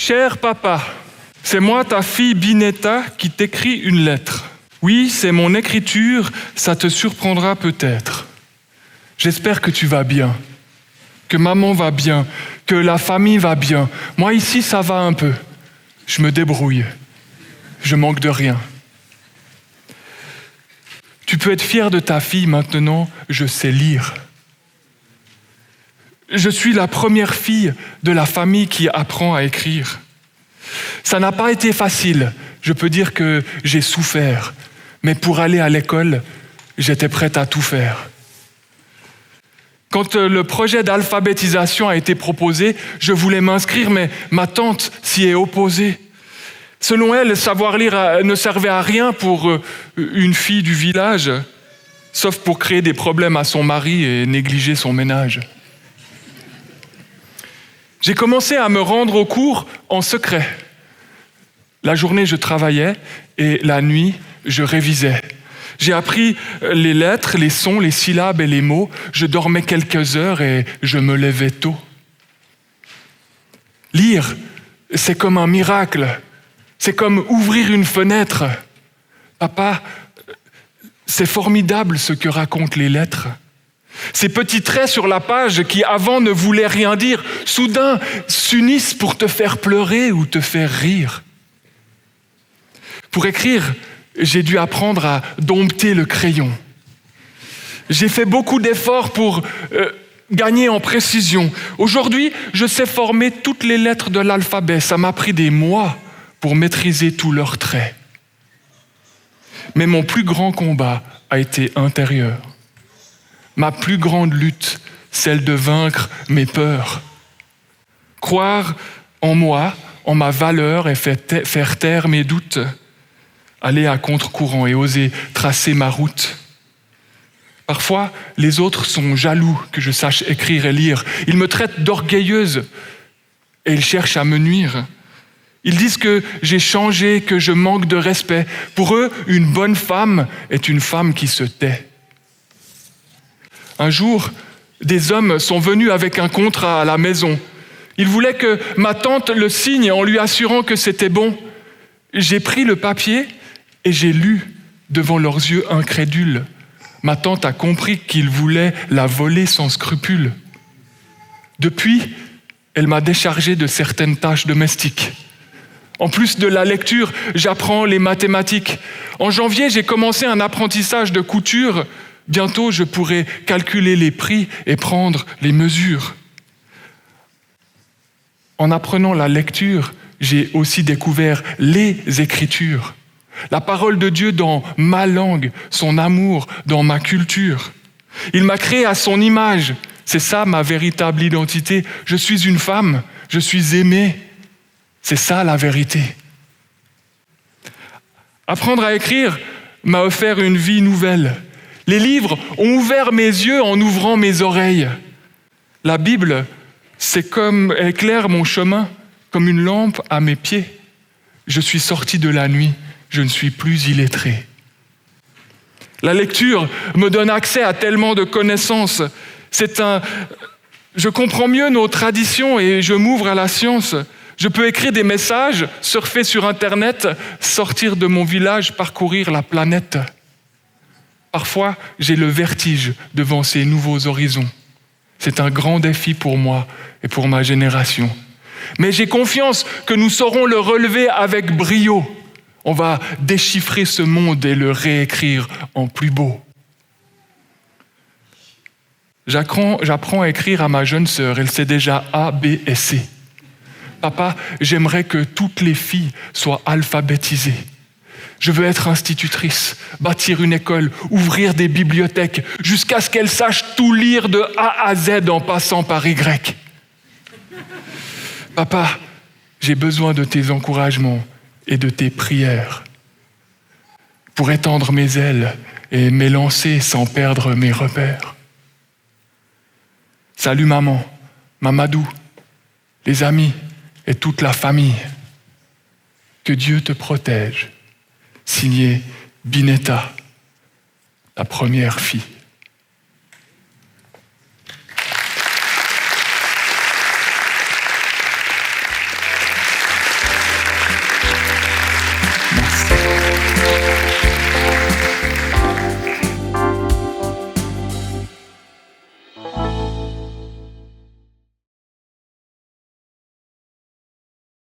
Cher papa, c'est moi, ta fille Binetta, qui t'écris une lettre. Oui, c'est mon écriture, ça te surprendra peut-être. J'espère que tu vas bien, que maman va bien, que la famille va bien. Moi ici, ça va un peu. Je me débrouille. Je manque de rien. Tu peux être fier de ta fille maintenant, je sais lire. Je suis la première fille de la famille qui apprend à écrire. Ça n'a pas été facile, je peux dire que j'ai souffert, mais pour aller à l'école, j'étais prête à tout faire. Quand le projet d'alphabétisation a été proposé, je voulais m'inscrire, mais ma tante s'y est opposée. Selon elle, savoir lire ne servait à rien pour une fille du village, sauf pour créer des problèmes à son mari et négliger son ménage. J'ai commencé à me rendre aux cours en secret. La journée, je travaillais et la nuit, je révisais. J'ai appris les lettres, les sons, les syllabes et les mots. Je dormais quelques heures et je me levais tôt. Lire, c'est comme un miracle. C'est comme ouvrir une fenêtre. Papa, c'est formidable ce que racontent les lettres. Ces petits traits sur la page qui avant ne voulaient rien dire, soudain s'unissent pour te faire pleurer ou te faire rire. Pour écrire, j'ai dû apprendre à dompter le crayon. J'ai fait beaucoup d'efforts pour gagner en précision. Aujourd'hui, je sais former toutes les lettres de l'alphabet. Ça m'a pris des mois pour maîtriser tous leurs traits. Mais mon plus grand combat a été intérieur. Ma plus grande lutte, celle de vaincre mes peurs. Croire en moi, en ma valeur et faire taire mes doutes. Aller à contre-courant et oser tracer ma route. Parfois, les autres sont jaloux que je sache écrire et lire. Ils me traitent d'orgueilleuse et ils cherchent à me nuire. Ils disent que j'ai changé, que je manque de respect. Pour eux, une bonne femme est une femme qui se tait. Un jour, des hommes sont venus avec un contrat à la maison. Ils voulaient que ma tante le signe en lui assurant que c'était bon. J'ai pris le papier et j'ai lu devant leurs yeux incrédules. Ma tante a compris qu'ils voulaient la voler sans scrupule. Depuis, elle m'a déchargé de certaines tâches domestiques. En plus de la lecture, j'apprends les mathématiques. En janvier, j'ai commencé un apprentissage de couture. Bientôt, je pourrai calculer les prix et prendre les mesures. En apprenant la lecture, j'ai aussi découvert les Écritures. La parole de Dieu dans ma langue, son amour dans ma culture. Il m'a créé à son image. C'est ça ma véritable identité. Je suis une femme, je suis aimée. C'est ça la vérité. Apprendre à écrire m'a offert une vie nouvelle. Les livres ont ouvert mes yeux en ouvrant mes oreilles. La Bible, c'est comme éclaire mon chemin, comme une lampe à mes pieds. Je suis sorti de la nuit, je ne suis plus illettré. La lecture me donne accès à tellement de connaissances. Je comprends mieux nos traditions et je m'ouvre à la science. Je peux écrire des messages, surfer sur Internet, sortir de mon village, parcourir la planète. Parfois, j'ai le vertige devant ces nouveaux horizons. C'est un grand défi pour moi et pour ma génération. Mais j'ai confiance que nous saurons le relever avec brio. On va déchiffrer ce monde et le réécrire en plus beau. J'apprends à écrire à ma jeune sœur. Elle sait déjà A, B et C. Papa, j'aimerais que toutes les filles soient alphabétisées. Je veux être institutrice, bâtir une école, ouvrir des bibliothèques, jusqu'à ce qu'elles sachent tout lire de A à Z en passant par Y. Papa, j'ai besoin de tes encouragements et de tes prières pour étendre mes ailes et m'élancer sans perdre mes repères. Salut maman, Mamadou, les amis et toute la famille. Que Dieu te protège. Signé Binetta, la première fille.